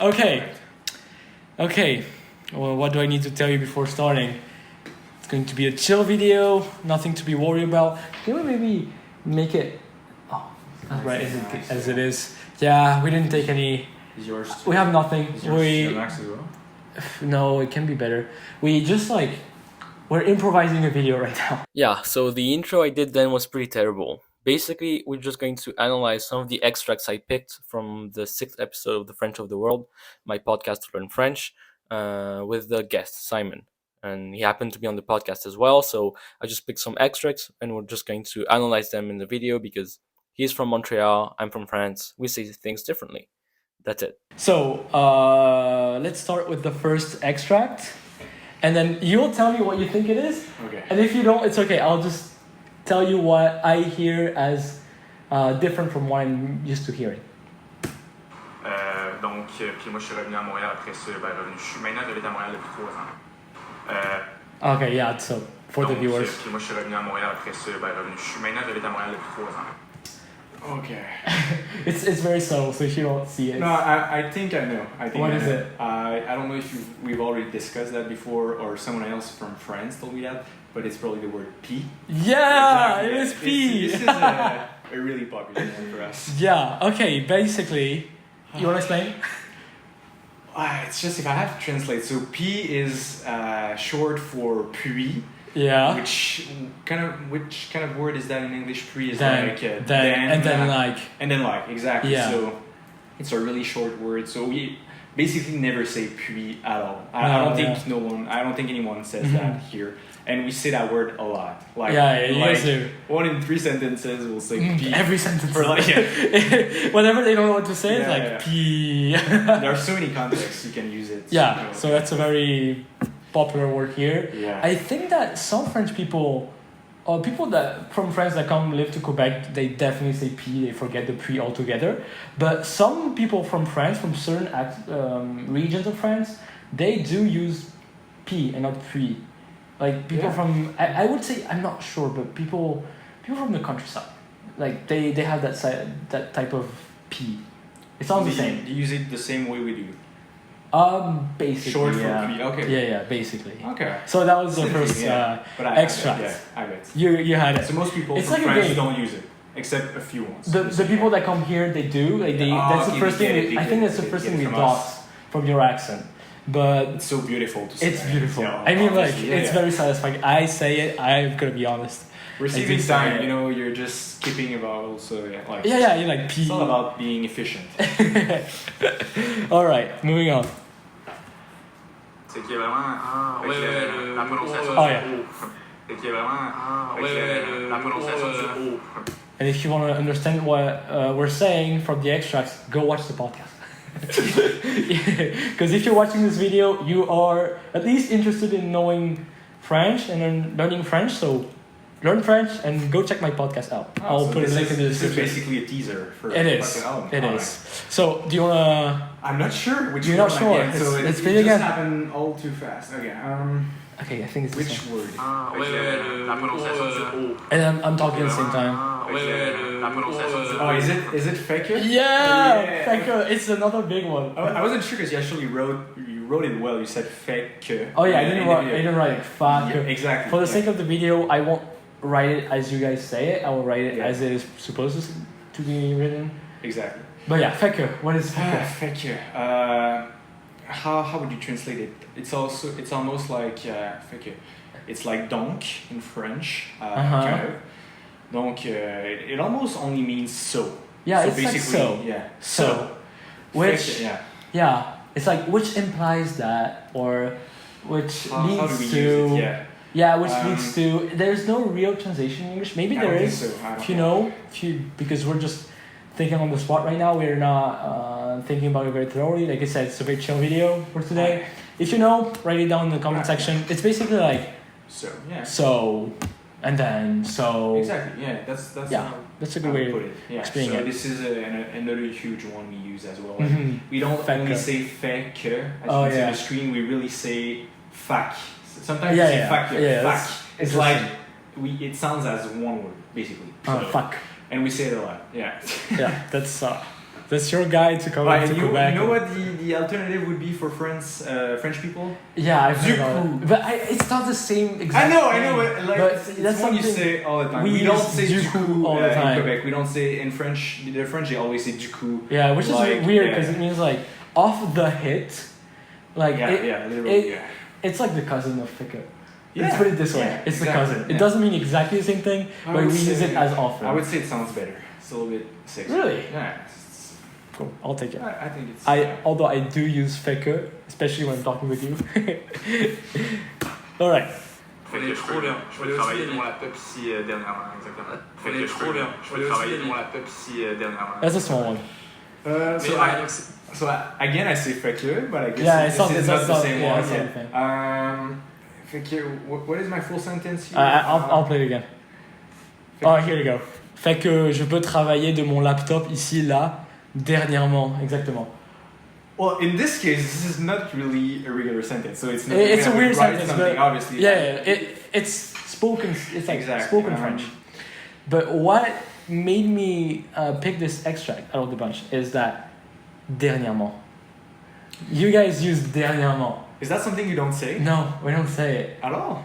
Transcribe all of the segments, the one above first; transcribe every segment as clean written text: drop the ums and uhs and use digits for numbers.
Okay. Well, what do I need to tell you before starting? It's going to be a chill video, nothing to be worried about. Can we maybe make it right as it is? Yeah, we didn't take any. Is yours? We have nothing. Is yours Max as well? No, it can be better. We just we're improvising a video right now. Yeah, so the intro I did then was pretty terrible. Basically, we're just going to analyze some of the extracts I picked from the 6th episode of The French of the World, my podcast to learn French, with the guest, Simon. And he happened to be on the podcast as well, so I just picked some extracts, and we're just going to analyze them in the video because he's from Montreal, I'm from France, we say things differently. That's it. So, let's start with the first extract, and then you'll tell me what you think it is. Okay. And if you don't, it's okay, I'll just tell you what I hear as different from what I'm used to hearing. Donc, puis moi, je suis revenu à Montréal après ça. Maintenant, j'habite à Montréal depuis 3 ans. Okay, yeah, so for the viewers. Puis moi, je suis revenu à Montréal après ça. Maintenant, j'habite à Montréal depuis 3 ans. Okay. It's very subtle, so if you don't see it. No, I think I know. What is it? I don't know if we've already discussed that before or someone else from France told me that, but it's probably the word P. Yeah, exactly. It is P. This is a really popular one for us. Yeah, okay, basically, you want to explain? It's just if I have to translate. So P is short for puis. Yeah. Which kind of word is that in English? Puis is then, like then and then like. And then like, exactly. Yeah. So it's a really short word. So we basically never say puis at all. I don't think anyone says that here. And we say that word a lot. Like, you guys do. 1 in 3 sentences will say puis. Every sentence. For Whenever they don't know what to say, it's like puis. There are so many contexts you can use it. Yeah, so that's a very popular word here. Yeah. I think that some French people, or people that from France that come live to Quebec, they definitely say puis, they forget the puis altogether. But some people from France, from certain regions of France, they do use puis and not puis. Like people from, I would say, I'm not sure, but people from the countryside, like they have that type of puis. It sounds the same. Do you use it the same way we do? Basically, short yeah. for puis, okay. Yeah, basically. Okay. So that was the first but extract. I bet. You had it. So most people It's from like France don't use it, except a few ones. The people that come here, they do. Like that's the first thing. I think that's the first thing we got from your accent. But it's so beautiful to say. It's beautiful. Yeah, I mean, it's very satisfying. I say it. I'm gonna be honest. Receiving time, you're just skipping about also you're like puis. It's all about being efficient. All right, moving on. C'est qu'il y a vraiment la prononciation du O. C'est qu'il y a vraiment la prononciation du O. And if you want to understand what we're saying from the extracts, go watch the podcast. Because if you're watching this video, you are at least interested in knowing French and learning French. So learn French and go check my podcast out. I'll put a link in the description. This is basically a teaser for it is. It is. So do you wanna? I'm not sure which. You're not sure. Again, so let's it play again. just happened all too fast. Okay. Okay, I think it's which word? La prononciation du O. And I'm talking at the same time. La prononciation du O. Oh, is it fake? Yeah, fake. It's another big one. I wasn't sure because you actually wrote it well. You said fake. Oh yeah, I didn't write it. Fuck. Yeah, exactly. For the sake of the video, I won't write it as you guys say it. I will write it as it is supposed to be written. Exactly. But yeah, fake. What is fake? Fake. How would you translate it? It's almost like fake. It's like donc in French. Kind of. Donc it almost only means so. Yeah, so it's basically, like so. Yeah. So. Which yeah. It's like which implies that or which leads how do we to use it? Yeah, which leads to. There's no real translation in English. Maybe there is. Because we're just thinking on the spot right now. We're not thinking about it very thoroughly. Like I said, it's a very chill video for today. If you know, write it down in the comment section. It's basically like so. Yeah. So, and then so. Exactly. Yeah. That's a good way to put it. Yeah. Explain so it. this is another huge one we use as well. Mm-hmm. We don't only say fake. As you can see on the screen, we really say fac. Sometimes we say fac. Fac. It's like it sounds as one word basically. Fuck. And we say it a lot. Yeah. Yeah. That's That's your guide to come back to Quebec. You know what the alternative would be for French people? Yeah, I've heard Du coup. But it's not the same exact I know, but like but that's what you say all the time. We don't use say du coup all the time in Quebec. We don't say in French. The French they always say du coup. Yeah, which is like, weird because it means like off the hit. Like literally. It's like the cousin of Fait. Yeah, Let's put it this way. It's exactly, the cousin. It doesn't mean exactly the same thing, but we use it as often. I would say it sounds better. It's a little bit sexy. Really? Yeah. Cool. I'll take it. I think it's. Although I do use Fait, especially when I'm talking with you. All right. Fait que je peux travailler dans la pub ici dernièrement, exactement. Fait que je peux travailler dans la pub ici dernièrement. That's a small one. So again, I say fait que, but I guess it's not the same one. It's not the same. Fait que, what is my full sentence here? I'll play it again. Oh, here you go. Fait que je peux travailler de mon laptop ici, là, dernièrement, exactement. Well, in this case, this is not really a regular sentence, so it's not. It's a weird sentence, but obviously. It's spoken. It's like spoken French. But what made me pick this extract out of the bunch is that dernièrement. You guys use dernièrement. Is that something you don't say? No, we don't say it At all?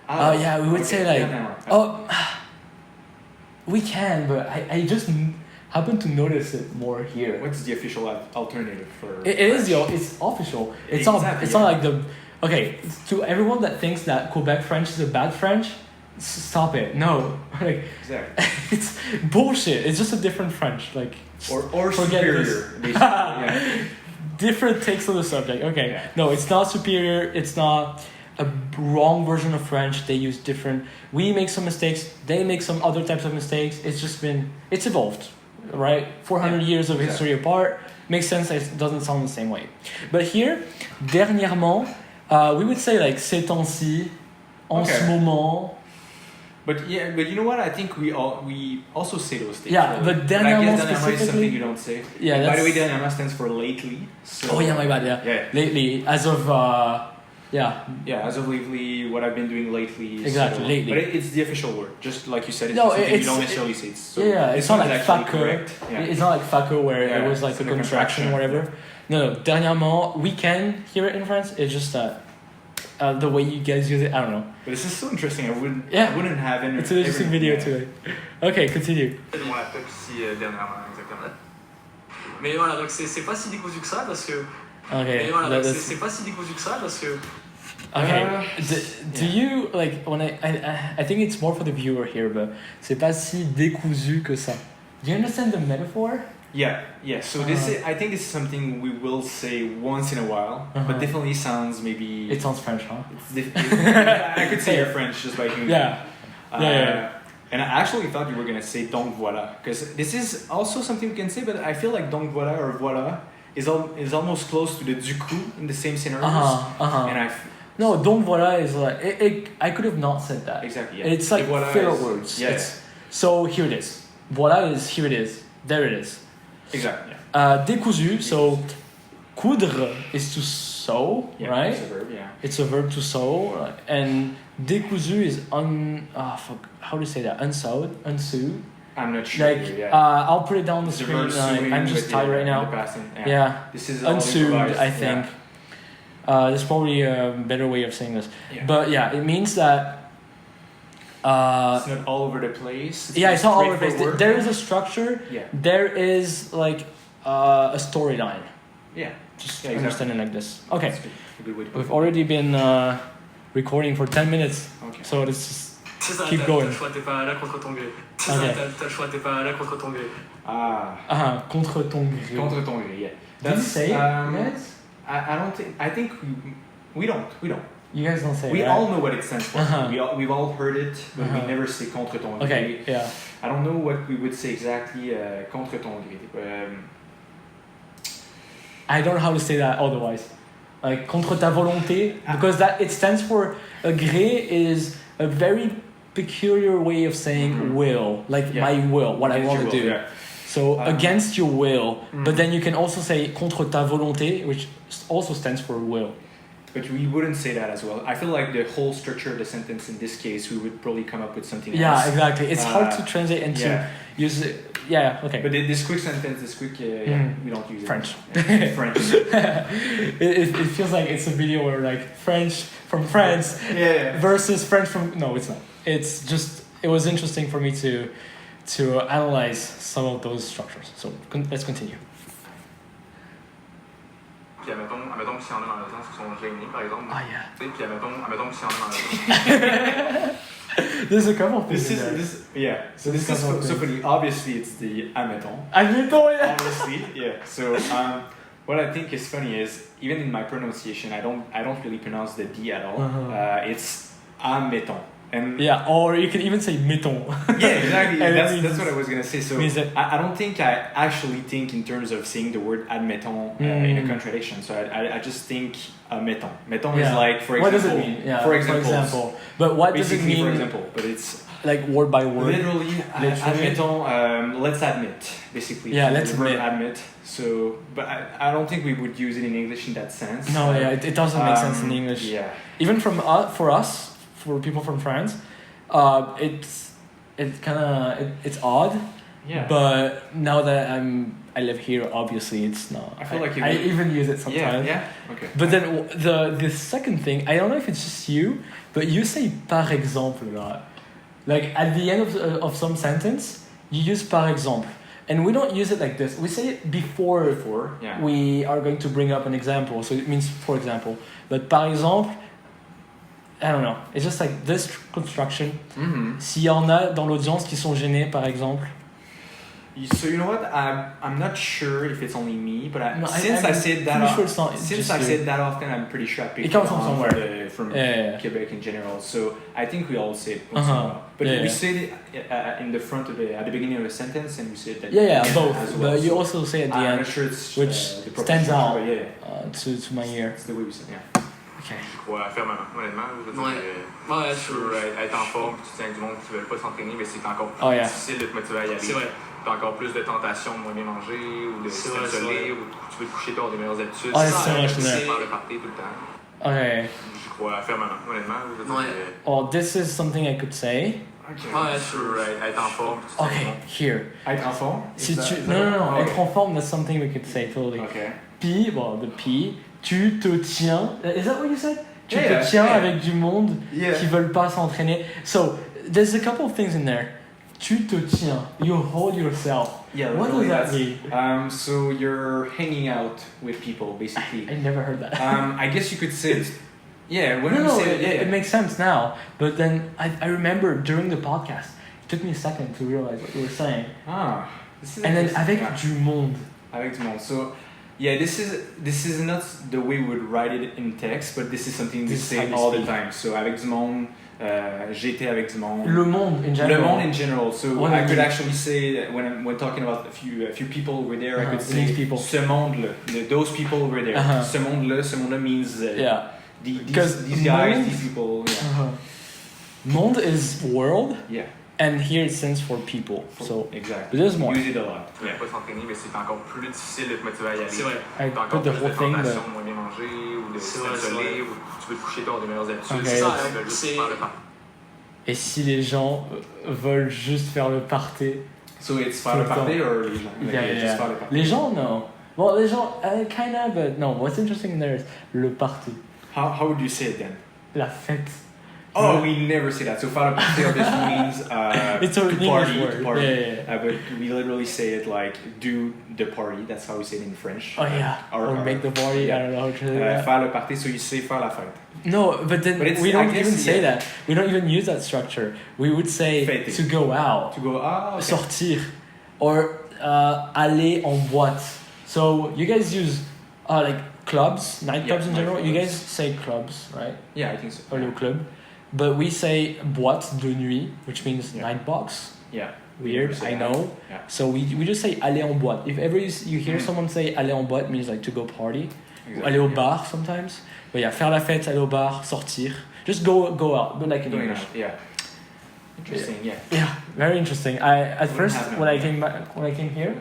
Oh yeah, we would say like dernièrement. we can, but I just happen to notice it more here. What's the official alternative for? It's official. It's exactly, not like the okay. To everyone that thinks that Quebec French is a bad French, stop it. No, like exactly. It's bullshit. It's just a different French, like or superior. Yeah. Different takes on the subject. Okay, yeah. No, it's not superior. It's not a wrong version of French. They use different. We make some mistakes. They make some other types of mistakes. It's evolved, right? 400 years of history apart. Makes sense. It doesn't sound the same way. But here, dernièrement, we would say like ces temps-ci, en ce moment. But you know what? I think we also say those things. Yeah, right? but dernièrement specifically is something you don't say. Yeah. By the way, dernièrement stands for lately. So, oh yeah, my bad. Yeah. Lately, as of Yeah, as of lately, what I've been doing lately. Exactly, lately. But it's the official word, just like you said. It's no, something you don't necessarily say. It's not like faco. It's not like faco where it was like a contraction or whatever. Yeah. No, dernièrement, we can hear it in France. It's just that the way you guys use it, I don't know. But this is so interesting. I wouldn't have any. It's an interesting video too. Okay, continue. Dans la pub ici dernièrement, exactement. Mais voilà, donc c'est pas si décousu que ça parce que. Okay. Mais voilà, donc c'est pas si décousu que ça parce que. Okay. Do you like when I think it's more for the viewer here, but c'est pas si décousu que ça. Do you understand the metaphor? Yeah. So I think this is something we will say once in a while, but definitely sounds maybe. It sounds French, huh? I could say you're French just by hearing. Yeah. And I actually thought you were gonna say donc voilà, because this is also something we can say, but I feel like donc voilà or voilà is almost close to the du coup in the same scenarios. And No, donc voilà is like I could have not said that. Exactly. Yeah. It's like filler words. Yeah. So here it is. Voilà is here it is. There it is. Exactly. Yeah. Décousu. So coudre is to sew, right? It's a verb. Yeah. It's a verb to sew, and décousu is how do you say that? Unsewed. I'm not sure. I'll put it down on the screen. I'm just tired right now. This is unsewed, I think. There's probably a better way of saying this. Yeah. But yeah, it means that it's not all over the place. It's not all over the place. There is a structure. Yeah. There is like a storyline. Yeah. Just understand it like this. Okay. That's a good way to put it. We've already been recording for 10 minutes. Okay. So let's just keep going. T'as le choix, t'es pas là contre ton gré. T'as le choix, t'es pas là contre ton gré. Contre ton gré. Contre ton gré, yeah. Did you say it, guys? I don't think. I think we don't. You guys don't say it. We right? all know what it stands for. We've all heard it, but we never say contre ton gré. Okay. Yeah. I don't know what we would say exactly. Contre ton gré. I don't know how to say that otherwise. Like contre ta volonté, because that it stands for a gré is a very peculiar way of saying will, like my will, what I want to do. Yeah. So against your will, but then you can also say contre ta volonté, which also stands for will. But we wouldn't say that as well. I feel like the whole structure of the sentence in this case, we would probably come up with something else. Yeah, exactly. It's hard to translate and to use it. Yeah, okay. But this quick sentence, we don't use French. it. French. It feels like it's a video where like French from France versus French from... No, it's not. It's just... It was interesting for me to analyze some of those structures. So let's continue. Puis admettons que s'il y en a dans le sens qui sont gênés, par exemple. Ah, yeah. Puis admettons que s'il y en a dans le sens. There's a couple of things So this is so funny. Obviously, it's the Admettons. Admettons, yeah. Obviously, yeah. So what I think is funny is even in my pronunciation, I don't really pronounce the D at all. It's Admettons. And yeah, or you can even say mettons. Yeah, exactly. That's what I was gonna say. So I don't think I actually think in terms of saying the word admettons in a contradiction. So I just think mettons. Mettons is like, for example. What does it mean? Yeah, for example. But what does it mean? For example, but it's like word by word. Literally. Admettons. Let's admit, basically. Yeah, let's admit. So, but I don't think we would use it in English in that sense. No, it doesn't make sense in English. Yeah. Even for us. For people from France, it's odd. Yeah. But now that I live here, obviously it's not. I feel like I even use it sometimes. Yeah. Okay. But then the second thing, I don't know if it's just you, but you say par exemple a lot. Like at the end of some sentence, you use par exemple, and we don't use it like this. We say it before we are going to bring up an example. So it means for example. But par exemple. I don't know. It's just like this construction. S'il y en a dans l'audience qui sont gênés, par exemple. So you know what? I'm not sure if it's only me, but since I said that often, I'm pretty sure I picked it comes from somewhere. From Quebec in general. So I think we all say it once in a while. But we say it in the front of at the beginning of a sentence, and we say that. Yeah, both. As well. But you also say at the end, I'm not sure it's which stands out to my ear. It's the way we say it. Yeah. Okay. Je crois fermement, honnêtement. Je veux dire, être en forme, tu tiens du monde qui ne veulent pas s'entraîner, mais c'est encore plus difficile de te motiver à y aller. C'est vrai. Tu as encore plus de tentations de moins bien manger, ou de s'isoler, ou tu veux te coucher tard des meilleures habitudes. C'est faire le party tout le temps. Okay. Je crois fermement, honnêtement. Je veux dire, oh, this is something I could say. Okay. Être en forme. Okay, here. Être en forme? Non. Être en forme, that's something we could say, totally. Okay. Puis, the P. Tu te tiens. Is that what you said? Tu te tiens avec du monde qui veulent pas s'entraîner. So there's a couple of things in there. Tu te tiens. You hold yourself. Yeah. What does that mean? So you're hanging out with people, basically. I never heard that. I guess you could say it. Yeah. When it makes sense now. But then I remember during the podcast, it took me a second to realize what you were saying. And then avec du monde. Avec du monde. So. Yeah, this is not the way we would write it in text, but this is something we say all the time. So avec du monde, j'étais avec du monde. Le monde in general. Le monde in general. So I could actually say that when talking about a few people over there, I could say people. Ce monde-là, those people over there. Ce monde-là means these guys, these people. Yeah. Monde is world. Yeah. And here it stands for people. So exactly. There's more. Use it a lot. Tu ne peux pas s'entraîner, mais c'est encore plus difficile de te motiver à y aller. C'est vrai. Tu as encore plus de tentations de moins bien manger, ou de s'isoler, ou tu veux te coucher tard des meilleures habitudes. C'est ça, ils veulent juste faire le party. Et si les gens veulent juste faire le party? So it's faire le party or les gens? Yeah. Les gens, no. Well, les gens, kind of, but no. What's interesting there is le party. How would you say it then? La fête. Oh, we never say that. So faire le party obviously means it's an English word. To party. Yeah. But we literally say it like do the party. That's how we say it in French. Oh yeah. Or make the party. Yeah. I don't know how to say that. Faire le party. So you say faire la fête. No, but then we don't even say that. We don't even use that structure. We would say Fêter. To go out. To go out. Okay. Sortir. Or aller en boîte. So you guys use like clubs, nightclubs in general. You guys say clubs, right? Yeah, I think so. Or le club. But we say boîte de nuit, which means night box. Yeah. Weird, I know. Yeah. So we just say aller en boîte. If ever you hear someone say aller en boîte, it means like to go party. Exactly. Aller au bar sometimes. But yeah, faire la fête, aller au bar, sortir. Just go out, but like in English. Yeah. Interesting. Yeah. Yeah, very interesting. At first when I came here,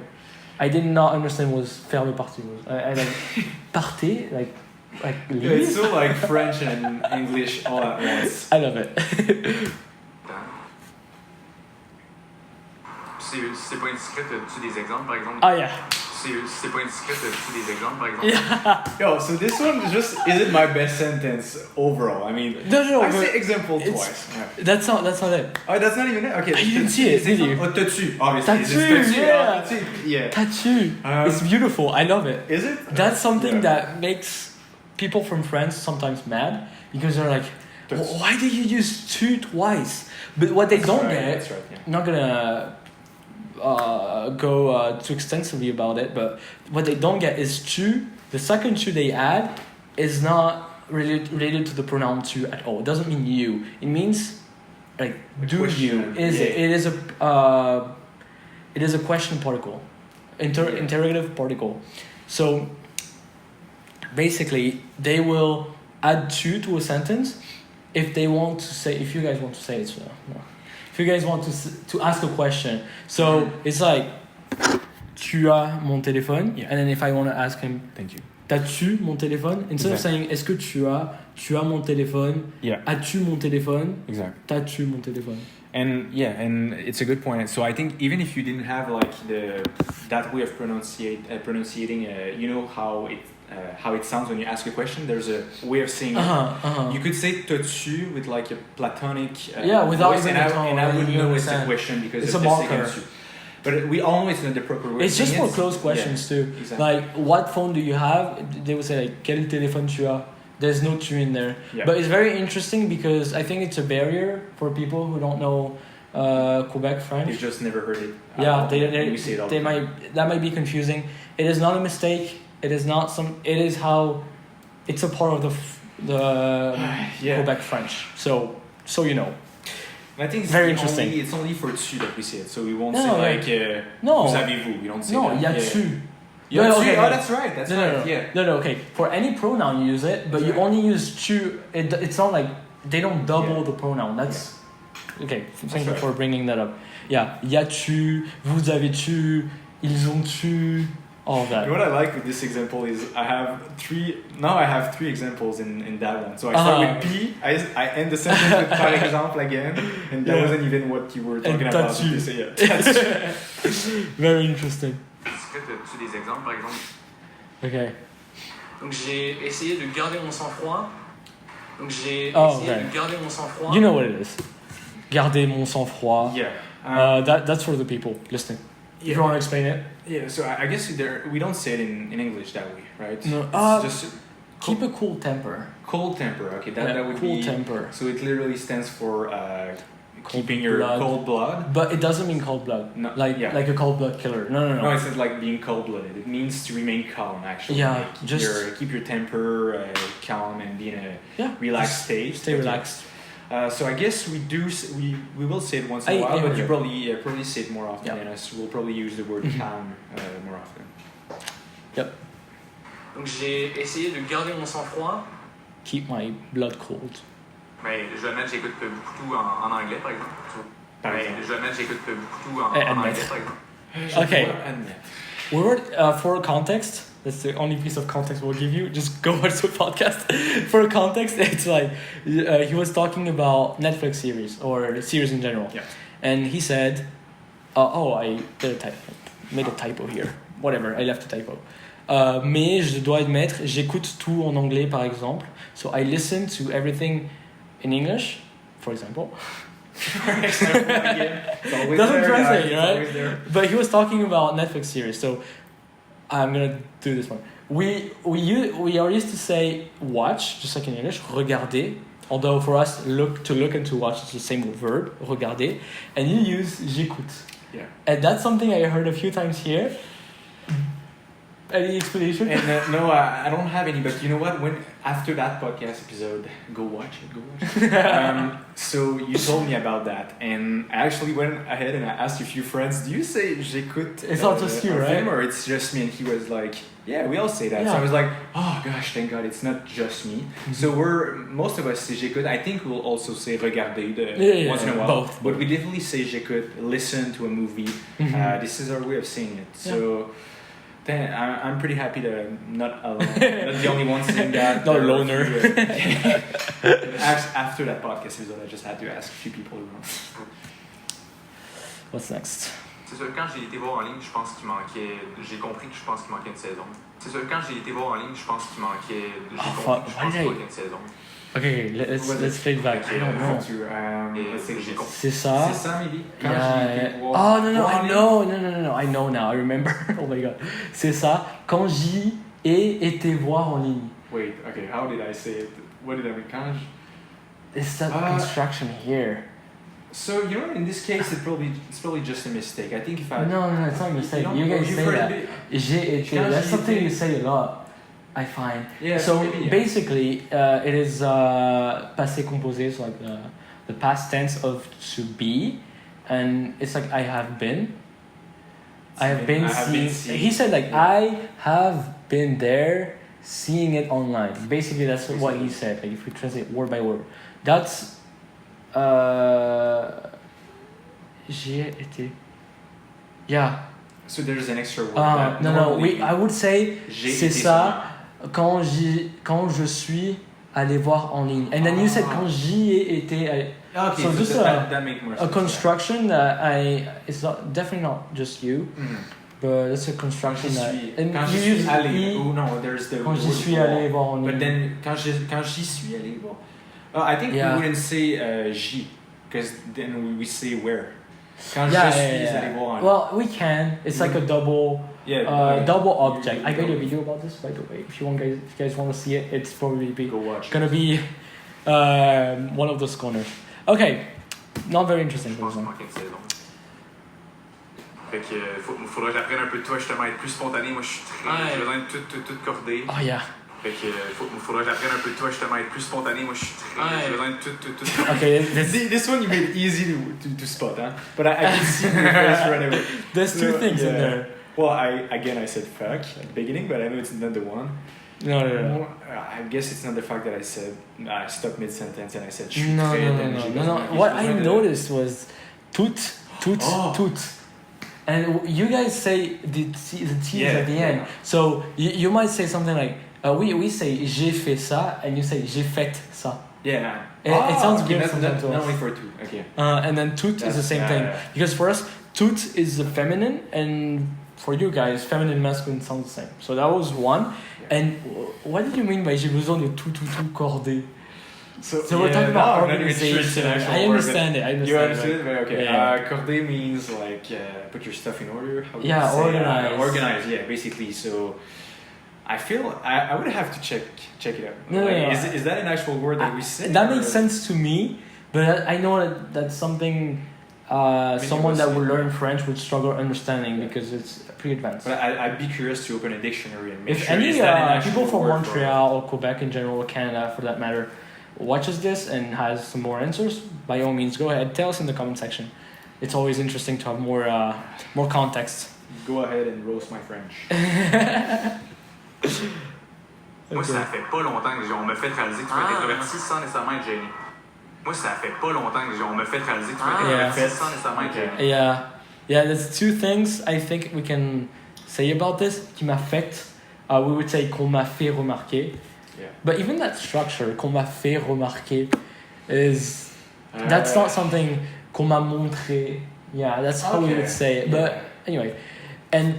I did not understand what faire le party was. I like party, like leave. Yeah, it's so like French and English all at once. I love it. c'est pas indiscret, as-tu des exemples, par exemple? Oh, yeah. C'est pas indiscret, as-tu des exemples, par exemple? Yeah. Yo, so this one just isn't my best sentence overall. I mean, No, I say example twice. Yeah. That's not it. Oh, that's not even it? Okay. You didn't see it, did you? Oh, t'as-tu, obviously. T'as-tu, yeah. Yeah. T'as-tu. It's beautiful. I love it. Is it? That's something that makes people from France sometimes mad because they're like, why did you use tu twice? But what they don't get, that's right, yeah. I'm not gonna go too extensively about it, but what they don't get is tu. The second tu they add is not related to the pronoun tu at all. It doesn't mean you. It means like do question. you. It is a question particle, interrogative particle. So basically, they will add tu to a sentence if they want to say. If you guys want to say it, no. If you guys want to ask a question, so it's like, tu as mon téléphone, and then if I want to ask him, thank you. T'as-tu mon téléphone? Instead of saying, est-ce que tu as mon téléphone? Yeah. As-tu mon téléphone? Exactly. T'as-tu mon téléphone? And it's a good point. So I think even if you didn't have like that way of pronunciating, you know how it sounds when you ask a question. There's a way of saying it. You could say t'as-tu with like a platonic without voice, even and I would know it's a question because it's of a the marker. second tu. But we always know the proper way. It's just for close questions too. Exactly. Like, what phone do you have? They would say like, quel téléphone tu as? There's no tu in there. Yeah. But it's very interesting because I think it's a barrier for people who don't know Quebec French. You've just never heard it. Yeah, we say it all the time. that might be confusing. It is not a mistake. It is not it is how it's a part of the Quebec French. So you know. I think it's very interesting. It's only for tu that we say it. So we won't No, say like no. Vous avez-vous. We don't say No, that. y a tu. Yeah, okay. Oh, that's right. That's right. Yeah. No, okay. For any pronoun, you use it, but you only use tu. It's not like they don't double the pronoun. That's okay. Thank you for bringing that up. Yeah, y a tu, vous avez tu, ils ont tu, all that. And what I like with this example is I have three examples in that one. So I start with P, I end the sentence with par exemple again, and that wasn't even what you were talking about. Very interesting. Est-ce que tu as des exemples, par exemple? Okay. Donc j'ai essayé de garder mon sang-froid. You know what it is. Garder mon sang-froid. Yeah. That's for the people listening. If you want to explain it. Yeah, so I guess we don't say it in English that way, right? No. It's just keep a cool temper. Cold temper, okay, that would cool be... Cool temper. So it literally stands for keeping your cold blood. But it doesn't mean cold blood. No, like a cold blood killer. No. No, it's not like being cold-blooded. It means to remain calm, actually. Yeah, Like, keep your temper calm and be in a relaxed state. Stay relaxed. So I guess we will say it once in a while, but you probably say it more often than us. We'll probably use the word calm more often. Yep. Donc j'ai essayé de garder mon sang-froid. Keep my blood cold. Mais je vais admettre, j'écoute beaucoup tout en anglais, par exemple. Je vais admettre, j'écoute beaucoup tout en anglais, par exemple. Okay. For context, that's the only piece of context we'll give you. Just go watch the podcast. For context, it's like he was talking about Netflix series or series in general. Yeah. And he said, I made a typo here. Whatever, I left a typo. Mais je dois admettre, j'écoute tout en anglais, par exemple. So I listen to everything in English, for example. Doesn't translate, right? But he was talking about Netflix series, so I'm gonna do this one. We are used to say watch, just like in English, regarder. Although for us, look and to watch is the same verb, regarder, and you use j'écoute. Yeah. And that's something I heard a few times here. Any explanation? And no, I don't have any. But you know what? When after that podcast episode, go watch it. So you told me about that, and I actually went ahead and I asked a few friends, "Do you say j'écoute?" It's not just you, right? Or it's just me? And he was like, "Yeah, we all say that." Yeah. So I was like, "Oh gosh, thank God, it's not just me." Mm-hmm. So most of us say j'écoute. I think we'll also say regarder once in a while. Both. But we definitely say j'écoute. Listen to a movie. Mm-hmm. This is our way of saying it. So. I'm pretty happy to not alone, not the only one saying that. Not a loner. After that podcast episode, I just had to ask a few people around. What's next? C'est sûr, quand j'ai été voir en ligne, je pense qu'il manquait... J'ai compris que je pense qu'il manquait une saison. C'est sûr, quand j'ai été voir en ligne, je pense qu'il manquait... J'ai compris que je pense qu'il manquait une saison. Okay, let's play it back. I don't know. C'est ça. C'est ça, maybe. Oh no, I know now. I remember. Oh my god. C'est ça. Quand j'y ai été voir en ligne. Wait, okay. How did I say it? What did I mean? Quand it's that construction here. So you know, in this case, it's probably just a mistake. I think if I no, it's not a mistake. You guys say that. J'ai été. That's something you say a lot. I find. Yeah, so maybe, basically, it is passé composé, so like the past tense of to be, and it's like I have been. I have been seeing. He said like I have been there, seeing it online. Basically, that's what he said. Like if we translate word by word, that's j'y ai été. Yeah. So there's an extra word. I would say c'est ça. Quand je suis allé voir en ligne. And then you said quand j'y ai été. Okay, so just that makes more sense. A construction it's not definitely not just you, but it's a construction quand j'y suis allé. Oh no, there's the. Quand j'y suis allé voir en ligne. But then quand j'y suis allé voir. I think we wouldn't say j'y, because then we say where. Quand je suis allé voir en ligne. Well, we can. It's like a double. Double object. I made a video about this, by the way. If you guys want to see it, it's probably gonna be one of those corners. Okay, not very interesting. Je pense qu'il manquait une saison. Fait que faudrait que j'apprenne un peu de toi justement, être plus spontané. Moi, je suis très. J'ai besoin de tout corder. Oh yeah. Fait que faudrait que j'apprenne un peu de toi justement, être plus spontané. Moi, je suis très. J'ai besoin de tout. Okay, this one you made it easy to spot, huh? But I can see your face right away. There's two things in there. Well, I said fuck at the beginning, but I know it's not the one. No. I guess it's not the fact that I said I stopped mid-sentence and I said no. What I noticed was tout. And you guys say the T is at the end. So you might say something like, we say j'ai fait ça, and you say j'ai fait ça. Yeah. It sounds okay, good sometimes. Not only for two. Okay. And then tout is the same thing. Because for us, tout is the feminine, and for you guys, feminine and masculine sound the same. So that was one. Yeah. And what did you mean by j'ai besoin de tout cordé? So we're talking about organization. I understand it. You understood it? Okay. Yeah. Cordé means like put your stuff in order. How organize. Organize, yeah, basically. So I feel I would have to check it out. No. Is that an actual word that we say? That makes sense to me, but I know that's something someone that will learn French would struggle understanding because it's pretty advanced. But I'd be curious to open a dictionary and make if sure. If any people from Montreal or Quebec in general, or Canada for that matter, watches this and has some more answers, by all means, go ahead. Tell us in the comment section. It's always interesting to have more context. Go ahead and roast my French. Moi, ça fait pas longtemps que on me fait réaliser que tu vas être introverti sans nécessairement être gêné. Moi, ça fait pas longtemps que on me fait réaliser que tu vas être introverti sans nécessairement être gêné. Yeah, there's two things I think we can say about this qui m'affectent. We would say qu'on m'a fait remarquer. Yeah. But even that structure, qu'on m'a fait remarquer, is that's not something qu'on m'a montré. Yeah, that's how we would say it. But anyway, and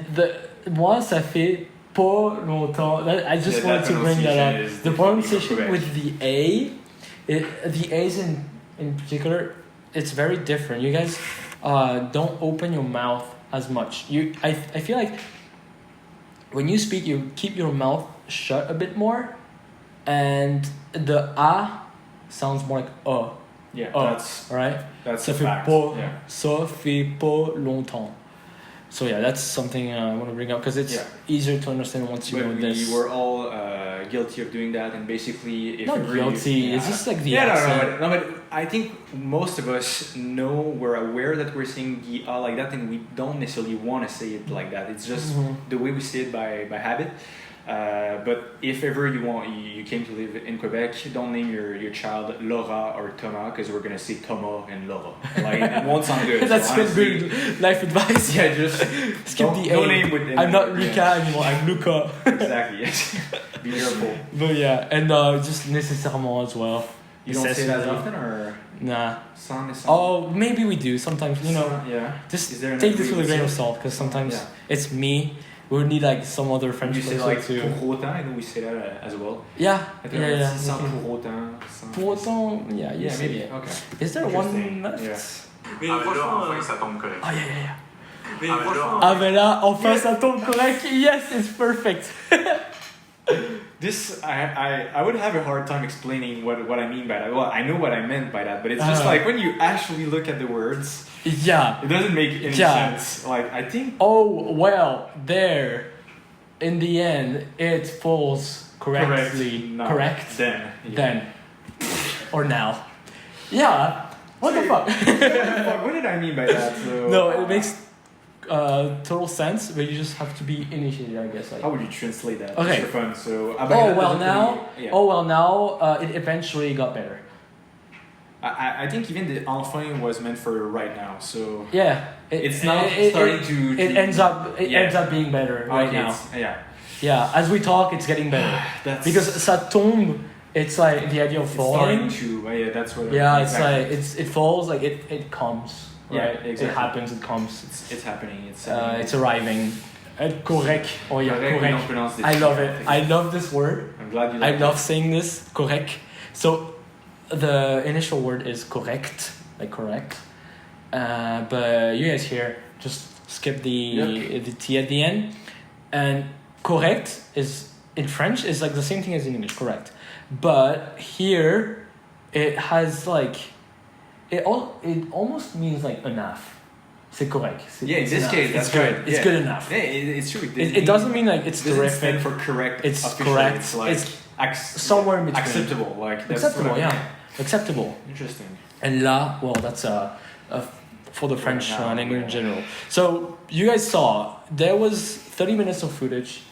moi, ça fait pas longtemps. I just wanted to bring that up. The pronunciation with the A, the A's in particular, it's very different. You guys don't open your mouth as much. I feel like when you speak, you keep your mouth shut a bit more, and the A sounds more like Yeah, that's right. That's ça a fact. Ça fait pas longtemps. So yeah, that's something I want to bring up because it's easier to understand once you know this. We were all guilty of doing that, and basically, if not guilty, it's just like the accent. No, but I think most of us know, we're aware that we're saying the like that, and we don't necessarily want to say it like that. It's just the way we say it by habit. But if ever you came to live in Quebec, don't name your child Laura or Thomas, because we're gonna say Thomas and Laura. Like it won't sound good. That's good life advice. Yeah, just skip the no name with. I'm not Rika anymore. I'm Luca. Exactly. Yes. Be careful. But yeah, and just nécessairement as well. You don't say that often, or nah? Some. Oh, maybe we do sometimes. You know, yeah. Just take this with a grain of salt, because sometimes it's me. We would need like some other French person to. Pour autant, I know we say that as well. Yeah. Sans pour autant. Pour autant, yeah. You say maybe. it. Okay. Is there one left? Yeah. Mais franchement, enfin, ça tombe correct. Oh yeah. Mais franchement. Ah mais là, enfin ça tombe correct. Yes, it's perfect. This I would have a hard time explaining what I mean by that. Well, I know what I meant by that, but it's just like when you actually look at the words, it doesn't make any sense. Like I think. Oh well, there, in the end, it falls correctly. No. Correct. Then. Or now. Yeah. What the fuck? What did I mean by that? So, no, it makes total sense, but you just have to be initiated, I guess. Like. How would you translate that? Okay. Just for fun. So. Now it eventually got better. I think even the enfin was meant for right now. So. Yeah. It's now starting to. It ends up being better right now. Yeah. As we talk, it's getting better. Because ça tombe. It's like the idea of falling. That's what. It's like it falls, like it comes. Right? Yeah, exactly. It happens. It comes. It's happening. It's arriving. Correct. Oh yeah, correct. I love it. I love this word. I'm glad you like it. I love saying this. Correct. So, the initial word is correct, like correct. But you guys here just skip the T at the end, and correct is in French is like the same thing as in English. Correct. But here, it has like, it almost means like enough. C'est correct. In this case, that's good. It's good enough. Yeah, it's true. It doesn't mean like it's terrific. Stand for correct. It's officially. correct. It's like somewhere in between. Acceptable. Like that's acceptable. Acceptable. Interesting. And là, well, that's for the French language in general. So you guys saw there was 30 minutes of footage.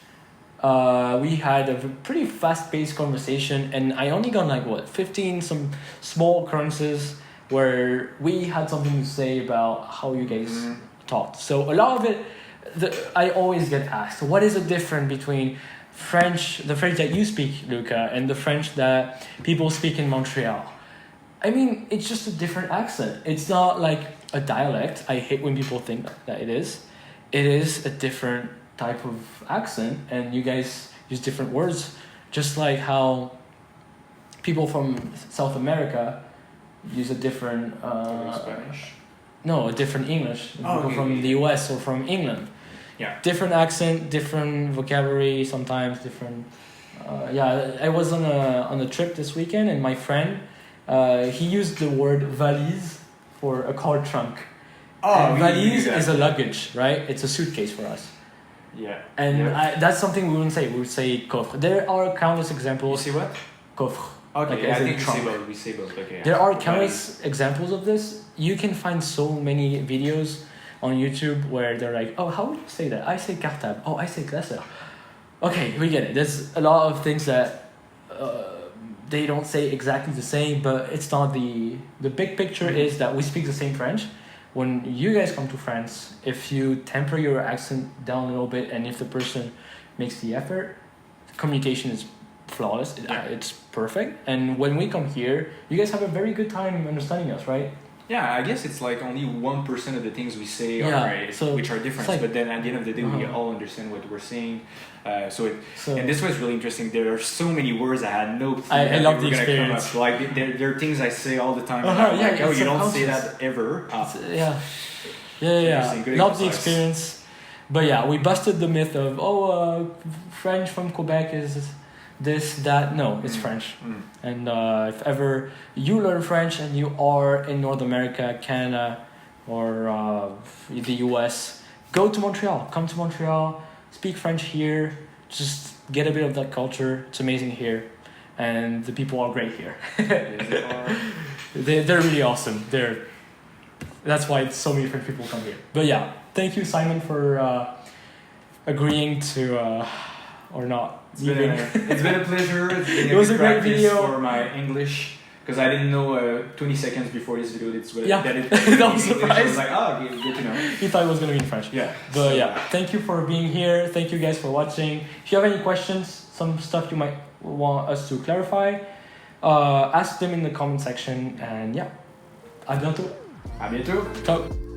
We had a pretty fast-paced conversation, and I only got 15 some small occurrences where we had something to say about how you guys talked. So a lot of it, I always get asked, what is the difference between the French that you speak, Luca, and the French that people speak in Montreal? I mean, it's just a different accent. It's not like a dialect. I hate when people think that it is. It is a different type of accent, and you guys use different words, just like how people from South America use a different Spanish. No, a different English. People from the US or from England. Yeah. Different accent, different vocabulary, sometimes different. I was on a trip this weekend, and my friend, he used the word valise for a car trunk. And valise is a luggage, right? It's a suitcase for us. Yeah. And that's something we wouldn't say. We would say coffre. There are countless examples. You say what? Coffre. Okay, I think we say both. Okay. There are countless examples of this. You can find so many videos on YouTube where they're like, oh, how would you say that? I say cartable. Oh, I say classeur. Okay, we get it. There's a lot of things that they don't say exactly the same, but it's not the big picture is that we speak the same French. When you guys come to France, if you temper your accent down a little bit, and if the person makes the effort, communication is flawless. It's perfect. And when we come here, you guys have a very good time understanding us, right? Yeah, I guess it's like only 1% of the things we say which are different, like, but then at the end of the day, we all understand what we're saying. And this was really interesting. There are so many words I had no clue I love the experience. Come up. Like there are things I say all the time. You don't say that ever. Yeah. Love the experience. But yeah, we busted the myth of French from Quebec is this, that. No, it's French. And if ever you learn French and you are in North America, Canada, or the US, go to Montreal. Come to Montreal, speak French here, just get a bit of that culture. It's amazing here. And the people are great here. They're really awesome. That's why so many French people come here. But yeah, thank you, Simon, for agreeing to, or not. It's been a pleasure. It was a great video for my English, because I didn't know 20 seconds before this video that was surprised. I was like, good to know. He thought it was going to be in French. Yeah. But thank you for being here. Thank you guys for watching. If you have any questions, some stuff you might want us to clarify, Ask them in the comment section, and yeah, à bientôt. À bientôt. Ciao.